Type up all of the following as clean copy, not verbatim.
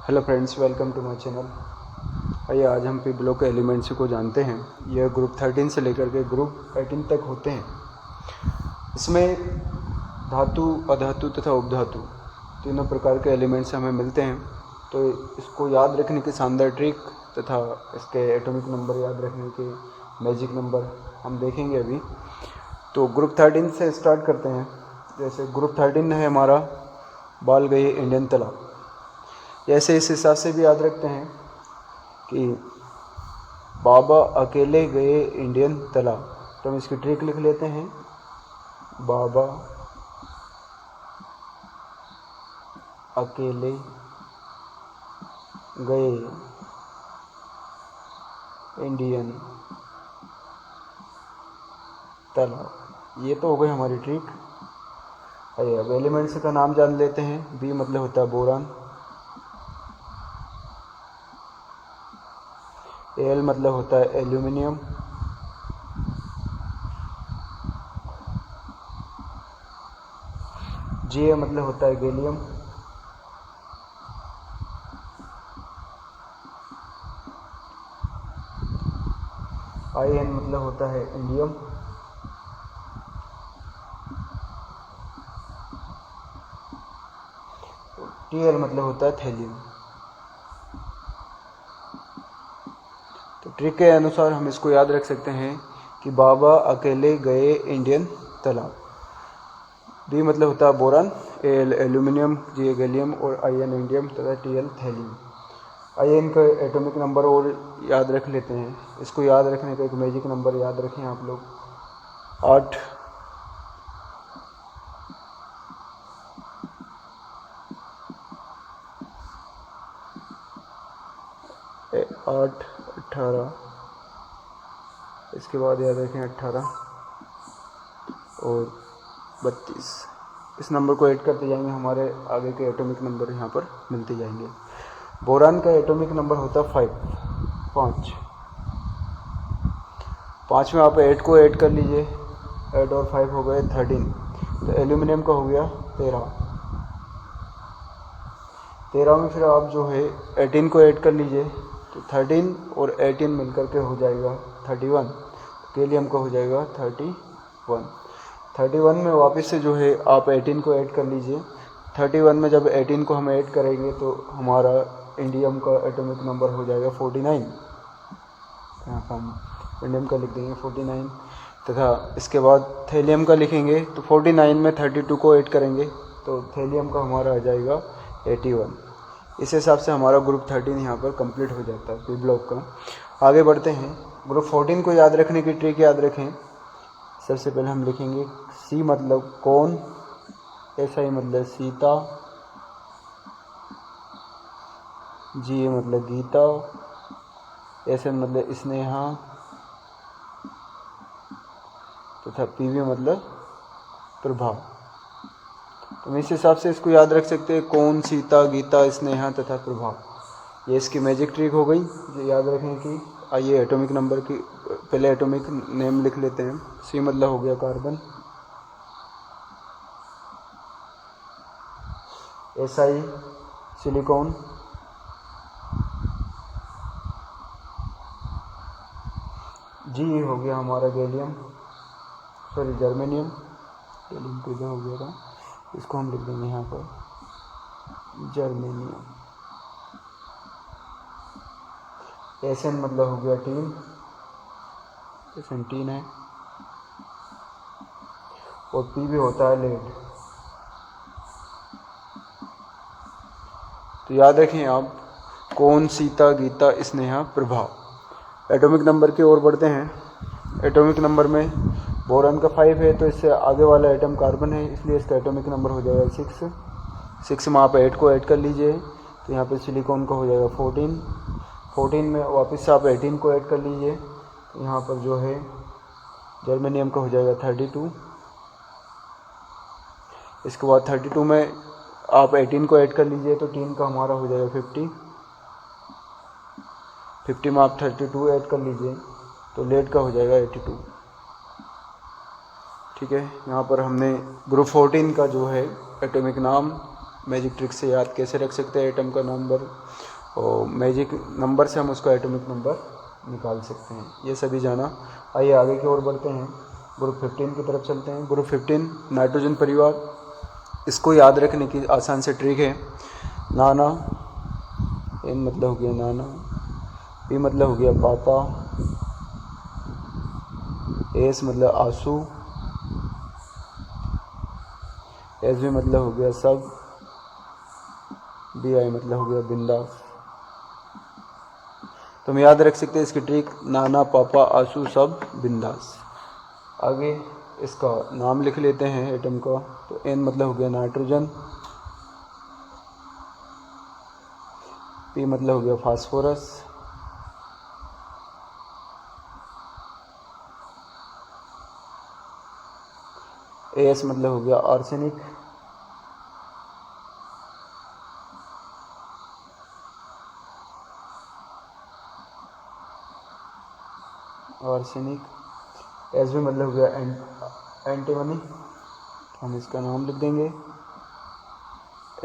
Hello friends, welcome to my channel. आइए आज हम पी ब्लॉक के एलिमेंट्स को जानते हैं। यह ग्रुप 13 से लेकर के ग्रुप 18 तक होते हैं। इसमें धातु, अधातु तथा उपधातु तीनों प्रकार के एलिमेंट्स हमें मिलते हैं। तो इसको याद रखने की शानदार ट्रिक तथा इसके एटॉमिक नंबर याद रखने के मैजिक नंबर हम देखेंगे अभी। तो ग्रुप 13 से स्टार्ट करते हैं। जैसे ग्रुप 13 है हमारा बाल गए इंडियन तालाब। जैसे इस हिसाब से भी याद रखते हैं कि बाबा अकेले गए इंडियन तालाब। तो हम इसकी ट्रिक लिख लेते हैं, बाबा अकेले गए इंडियन तालाब। ये तो हो गई हमारी ट्रिक। आइए अब एलिमेंट्स का नाम जान लेते हैं। बी मतलब होता है बोरान, एल मतलब होता है एल्यूमिनियम, जी मतलब होता है गैलियम, आई एन मतलब होता है इंडियम, टी एल मतलब होता है थैलियम। तो ट्रिक के अनुसार हम इसको याद रख सकते हैं कि बाबा अकेले गए इंडियन तालाब। बी मतलब होता है boron, L aluminium, G gallium और आई एन इंडियम तथा T L thallium. I N का एटॉमिक नंबर और याद रख लेते हैं। इसको याद रखने का एक मैजिक नंबर याद रखें आप लोग, 8। 8, 18, इसके बाद याद रखें 18 और 32। इस नंबर को ऐड करते जाएंगे, हमारे आगे के एटॉमिक नंबर यहाँ पर मिलते जाएंगे। बोरान का एटॉमिक नंबर होता है 5। 5 में आप 8 को ऐड कर लीजिए, 8 और 5 हो गए 13। तो एल्यूमिनियम का हो गया 13। 13 में फिर आप जो है 18 को ऐड कर लीजिए, तो 13 और 18 मिलकर के हो जाएगा 31। गैलियम का हो जाएगा 31। 31 में वापस से जो है आप 18 को ऐड कर लीजिए। 31 में जब 18 को हम ऐड करेंगे तो हमारा इंडियम का एटॉमिक नंबर हो जाएगा 49। यहाँ पर हम इंडियम का लिख देंगे 49 तथा इसके बाद थैलियम का लिखेंगे। तो 49 में 32 को ऐड करेंगे तो थैलियम का हमारा आ जाएगा 81। इस हिसाब से हमारा ग्रुप 13 यहाँ पर कंप्लीट हो जाता है पी ब्लॉक का। आगे बढ़ते हैं। ग्रुप 14 को याद रखने की ट्रिक याद रखें। सबसे पहले हम लिखेंगे सी मतलब कौन, एस आई मतलब सीता, जी मतलब गीता, एस एन मतलब स्नेहा तथा पीवी मतलब प्रभा। तो इस हिसाब से इसको याद रख सकते हैं, कौन, सीता, गीता, स्नेहा तथा प्रभा। ये इसकी मैजिक ट्रिक हो गई जो याद रखें कि आइए एटॉमिक नंबर की पहले एटॉमिक नेम लिख लेते हैं। सी मतलब हो गया कार्बन, एस आई सिलिकॉन, जी हो गया हमारा गैलियम, सॉरी जर्मेनियम, गैलियम को इधर हो गया था, इसको हम लिख देंगे यहाँ पर जर्मेनियम। एस एन मतलब हो गया टीन, एस एन टीन है, और पी भी होता है लेड। तो याद रखें आप, कौन, सीता, गीता, स्नेहा, प्रभा। एटॉमिक नंबर की ओर बढ़ते हैं। एटॉमिक नंबर में बोरान का 5 है, तो इससे आगे वाला एटम कार्बन है, इसलिए इसका एटॉमिक नंबर हो जाएगा 6। 6 में आप 8 को ऐड कर लीजिए, तो यहाँ पे सिलिकॉन का हो जाएगा 14। 14 में वापस से आप 18 को ऐड कर लीजिए, तो यहाँ पर जो है जर्मेनियम का हो जाएगा 32। इसके बाद 32 में आप 18 को ऐड कर लीजिए, तो टीन का हमारा हो जाएगा 50। 50 में आप 32 ऐड कर लीजिए, तो लेड का हो जाएगा 82। ठीक है, यहाँ पर हमने ग्रुप 14 का जो है एटॉमिक नाम मैजिक ट्रिक से याद कैसे रख सकते हैं एटम का नंबर, और मैजिक नंबर से हम उसका एटॉमिक नंबर निकाल सकते हैं, ये सभी जाना। आइए आगे की ओर बढ़ते हैं, ग्रुप 15 की तरफ चलते हैं। ग्रुप 15 नाइट्रोजन परिवार। इसको याद रखने की आसान से ट्रिक है। नाना, एन मतलब हो गया नाना, पी मतलब हो गया पापा, एस मतलब आंसू, एस भी मतलब हो गया सब, बी आई मतलब हो गया बिंदास। तो हम याद रख सकते हैं इसकी ट्रिक, नाना पापा आंसू सब बिंदास। आगे इसका नाम लिख लेते हैं एटम का। तो एन मतलब हो गया नाइट्रोजन, पी मतलब हो गया फास्फोरस, एस मतलब हो गया आर्सेनिक, आर्सेनिक, एस भी मतलब हो गया एंटीमनी, हम इसका नाम लिख देंगे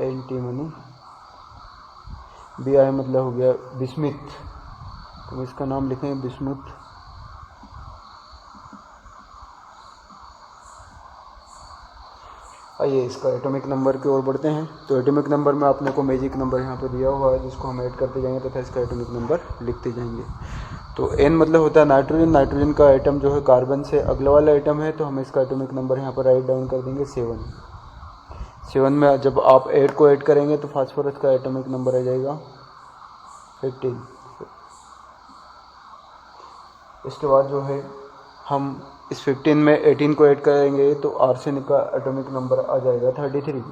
एंटीमनी। बी आई मतलब हो गया बिस्मिथ, तो हम इसका नाम लिखेंगे बिस्मुथ। आइए इसका एटॉमिक नंबर की ओर बढ़ते हैं। तो एटॉमिक नंबर में आपने को मैजिक नंबर यहाँ पर दिया हुआ है, जिसको हम ऐड करते जाएंगे तथा इसका एटॉमिक नंबर लिखते जाएंगे। तो एन मतलब होता है नाइट्रोजन, नाइट्रोजन का एटम जो है कार्बन से अगला वाला एटम है, तो हम इसका एटॉमिक नंबर यहाँ पर राइट डाउन कर देंगे 7। 7 में जब आप 8 को ऐड करेंगे तो फास्फोरस का एटॉमिक नंबर आ जाएगा 15। इसके बाद जो है हम इस 15 में 18 को ऐड करेंगे तो आर्सेनिक का एटॉमिक नंबर आ जाएगा 33।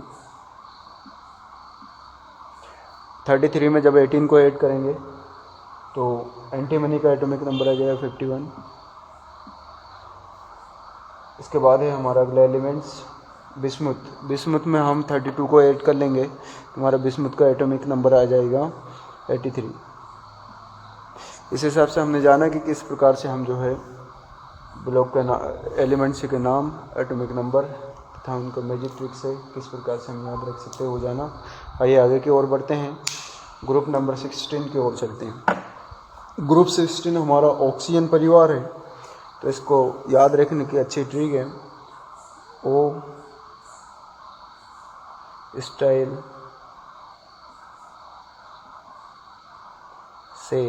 33 में जब 18 को ऐड करेंगे तो एंटीमनी का एटॉमिक नंबर आ जाएगा 51। इसके बाद है हमारा अगला एलिमेंट्स बिस्मुथ। बिस्मुथ में हम 32 को ऐड कर लेंगे तो हमारा बिस्मुथ का एटॉमिक नंबर आ जाएगा 83। इस हिसाब से हमने जाना कि किस प्रकार से हम जो है ब्लॉक के एलिमेंट्स के नाम, एटॉमिक नंबर तथा उनका मैजिक ट्रिक से किस प्रकार से हम याद रख सकते हैं वो जाना। आइए आगे की ओर बढ़ते हैं, ग्रुप नंबर 16 की ओर चलते हैं। ग्रुप 16 हमारा ऑक्सीजन परिवार है, तो इसको याद रखने की अच्छी ट्रिक है। ओ स्टाइल से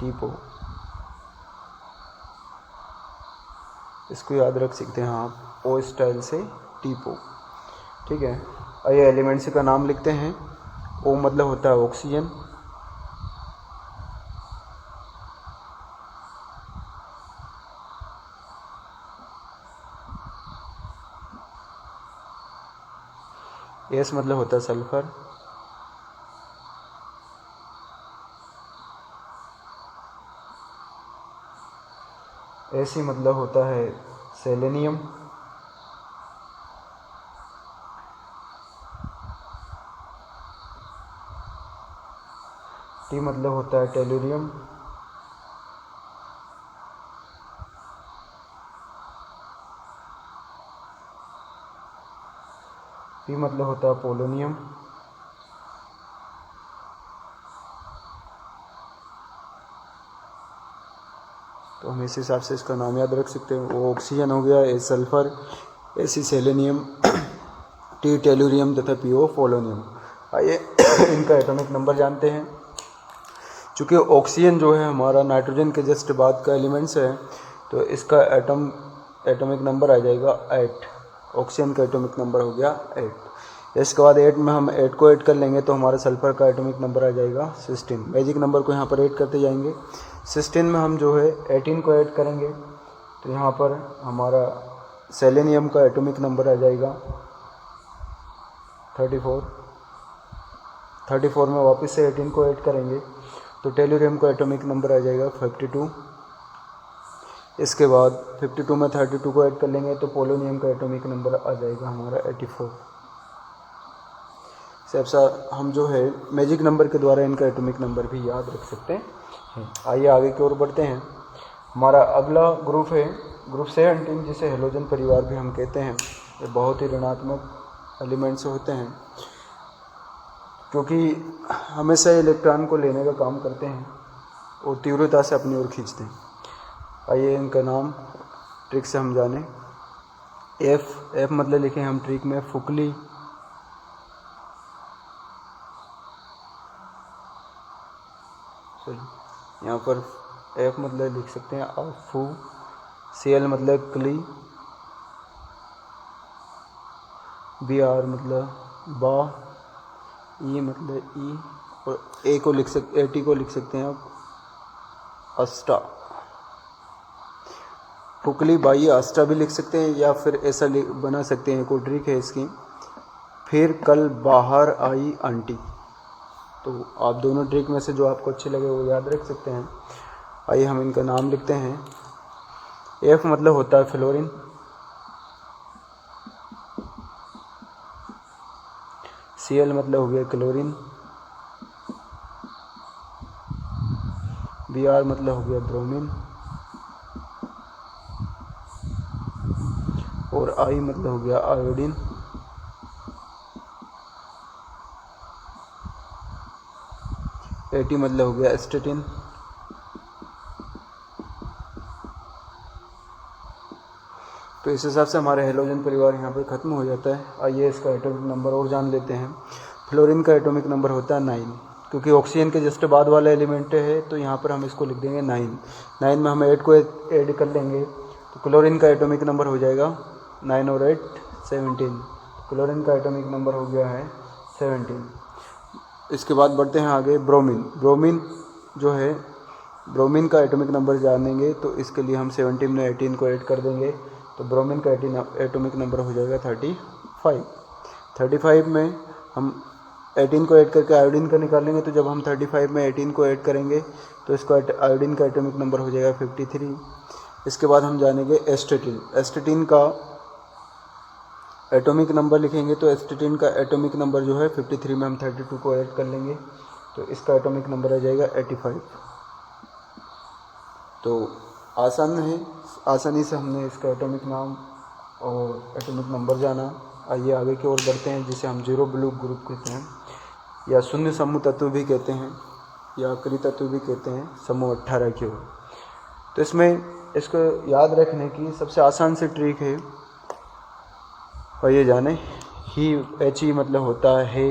टीपो, इसको याद रख सकते हैं आप, ओ स्टाइल से टीपो। ठीक है, आइए एलिमेंट्स का नाम लिखते हैं। ओ मतलब होता है ऑक्सीजन, एस मतलब होता है सल्फर, एसी मतलब होता है सेलेनियम, टी मतलब होता है टेलुरियम, पी मतलब होता है पोलोनियम, तो हम इस हिसाब से इसका नाम याद रख सकते हैं। वो ऑक्सीजन हो गया, S sulphur, S E selenium, T tellurium तथा पी ओ पोलोनियम। आइए इनका एटॉमिक नंबर जानते हैं। चूँकि ऑक्सीजन जो है हमारा नाइट्रोजन के जस्ट बाद का एलिमेंट्स है, तो इसका एटॉमिक नंबर आ जाएगा 8। ऑक्सीजन का एटॉमिक नंबर हो गया 8। इसके बाद 8 में हम 8 को ऐड कर लेंगे तो हमारा सल्फर का एटॉमिक नंबर आ जाएगा 16। मैजिक नंबर को यहाँ पर ऐड करते जाएंगे। 16 में हम जो है 18 को ऐड करेंगे तो यहाँ पर हमारा सेलेनियम का एटॉमिक नंबर आ जाएगा 34। 34 में वापस से 18 को ऐड करेंगे तो टेलुरियम का एटॉमिक नंबर आ जाएगा 52। इसके बाद 52 में 32 को ऐड कर लेंगे तो पोलोनियम का एटॉमिक नंबर आ जाएगा हमारा 84। ऐसा हम जो है मैजिक नंबर के द्वारा इनका एटॉमिक नंबर भी याद रख सकते हैं। आइए आगे की ओर बढ़ते हैं। हमारा अगला ग्रुप है ग्रुप 17, जिसे हेलोजन परिवार भी हम कहते हैं। ये बहुत ही ऋणात्मक एलिमेंट से होते हैं, क्योंकि हमेशा इलेक्ट्रॉन को लेने का काम करते हैं और तीव्रता से अपनी ओर खींचते हैं। आइए इनका नाम ट्रिक से हम जानें। एफ मतलब लिखें हम ट्रिक में फुकली, यहाँ पर एफ मतलब लिख सकते हैं अफू, सीएल मतलब क्ली, बी आर मतलब बा, ई मतलब ई, और ए को लिख सकते, ए टी को लिख सकते हैं आप अस्टा। फुकली बाई अस्टा भी लिख सकते हैं, या फिर ऐसा बना सकते हैं, कोई ट्रिक है इसकी, फिर कल बाहर आई आंटी। तो आप दोनों ट्रिक में से जो आपको अच्छे लगे वो याद रख सकते हैं। आइए हम इनका नाम लिखते हैं। एफ मतलब होता है फ्लोरीन, सीएल मतलब हो गया क्लोरीन, बी आर मतलब हो गया ब्रोमीन, और आई मतलब हो गया आयोडीन, एटी मतलब हो गया एस्टेटिन। तो इस हिसाब से हमारा हेलोजन परिवार यहाँ पर ख़त्म हो जाता है। आइए इसका एटॉमिक नंबर और जान लेते हैं। फ्लोरीन का एटॉमिक नंबर होता है 9, क्योंकि ऑक्सीजन के जस्ट बाद वाला एलिमेंट है, तो यहाँ पर हम इसको लिख देंगे 9 में हम 8 को ऐड कर लेंगे, तो क्लोरीन का एटॉमिक नंबर हो जाएगा 9 और 8 17। क्लोरीन का एटॉमिक नंबर हो गया है 17। इसके बाद बढ़ते हैं आगे। ब्रोमीन जो है, ब्रोमीन का एटॉमिक नंबर जानेंगे, तो इसके लिए हम 17 में 18 को ऐड कर देंगे, तो ब्रोमीन का एटॉमिक नंबर हो जाएगा 35। 35 में हम 18 को ऐड करके आयोडीन का निकालेंगे, तो जब हम 35 में 18 को ऐड करेंगे तो इसको आयोडीन का एटॉमिक नंबर हो जाएगा 53। इसके बाद हम जानेंगे एस्टेटिन का एटॉमिक नंबर लिखेंगे, तो एस्टेटिन का एटॉमिक नंबर जो है 53 में हम 32 को ऐड कर लेंगे, तो इसका एटॉमिक नंबर आ जाएगा 85। तो आसान है, आसानी से हमने इसका एटॉमिक नाम और एटॉमिक नंबर जाना। आइए आगे की ओर बढ़ते हैं, जिसे हम जीरो ब्लू ग्रुप कहते हैं, या शून्य समूह तत्व भी कहते हैं, या आखिरी तत्व भी कहते हैं, समूह 18 की ओर। तो इसमें इसको याद रखने की सबसे आसान सी ट्रिक है, और ये जाने ही। एच ई मतलब होता है,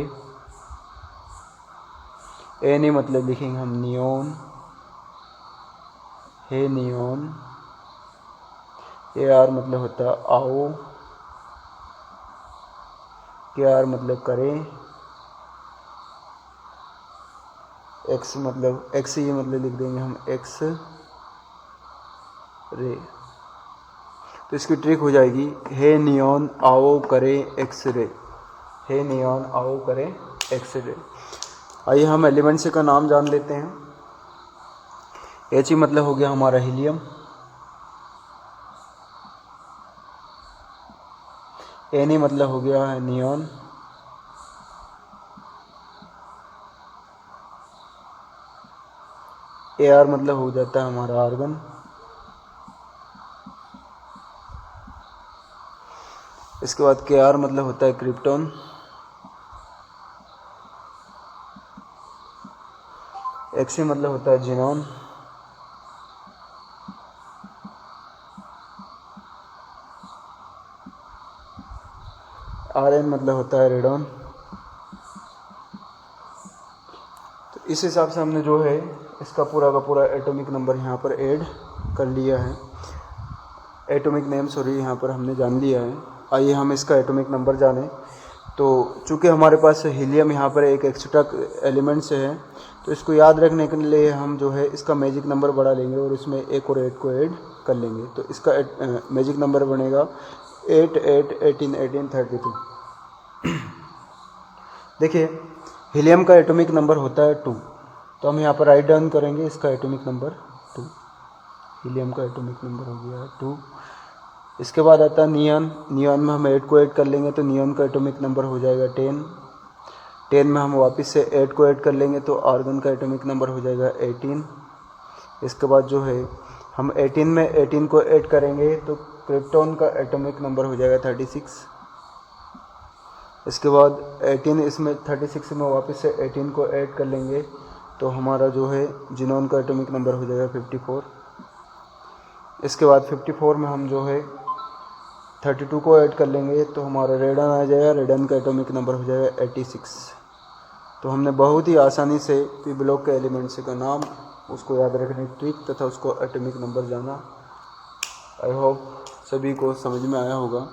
एन ई मतलब लिखेंगे हम नियोन, है नियोन, ए आर मतलब होता है आओ, के आर मतलब करें, एक्स मतलब एक्स ई मतलब लिख देंगे हम एक्स रे। तो इसकी ट्रिक हो जाएगी, हे नियॉन आओ करें एक्स रे, हे नियॉन आओ करें एक्स रे। आइए हम एलिमेंट्स का नाम जान लेते हैं। एच ई मतलब हो गया हमारा हीलियम, एन ई मतलब हो गया है नियॉन, ए आर मतलब हो जाता है हमारा आर्गन, इसके बाद के आर मतलब होता है क्रिप्टॉन, एक्स ई मतलब होता है जीनॉन, आर एन मतलब होता है रेडॉन। तो इस हिसाब से हमने जो है इसका पूरा का पूरा एटॉमिक नंबर यहाँ पर ऐड कर लिया है, एटॉमिक नेम सॉरी यहाँ पर हमने जान लिया है। आइए हम इसका एटॉमिक नंबर जानें। तो चूँकि हमारे पास हीलियम यहाँ पर एक एक्स्ट्रा एलिमेंट से है, तो इसको याद रखने के लिए हम जो है इसका मैजिक नंबर बढ़ा लेंगे और इसमें 1 और 8 को ऐड कर लेंगे, तो इसका मैजिक नंबर बनेगा 8 8 18 18 32। देखिए हीलियम का एटॉमिक नंबर होता है 2, तो हम यहाँ पर राइट डाउन करेंगे इसका एटॉमिक नंबर 2, हीलियम का एटॉमिक नंबर हो गया है 2। इसके बाद आता है नियॉन, नियॉन में हम 8 को ऐड कर लेंगे, तो नियॉन का एटॉमिक नंबर हो जाएगा 10। 10 में हम वापस से 8 को ऐड कर लेंगे, तो आर्गन का एटॉमिक नंबर हो जाएगा 18। इसके बाद जो है हम 18 में 18 को ऐड करेंगे, तो क्रिप्टॉन का एटॉमिक नंबर हो जाएगा 36। इसके बाद 18 इसमें 36 में वापस से 18 को ऐड कर लेंगे तो हमारा जो है जिनोन का एटॉमिक नंबर हो जाएगा 54। इसके बाद 54 में हम जो है 32 को ऐड कर लेंगे तो हमारा रेडन आ जाएगा, रेडन का एटॉमिक नंबर हो जाएगा 86। तो हमने बहुत ही आसानी से पी ब्लॉक के एलिमेंट्स का नाम, उसको याद रखने की ट्रिक तथा उसको एटॉमिक नंबर जाना। आई होप सभी को समझ में आया होगा।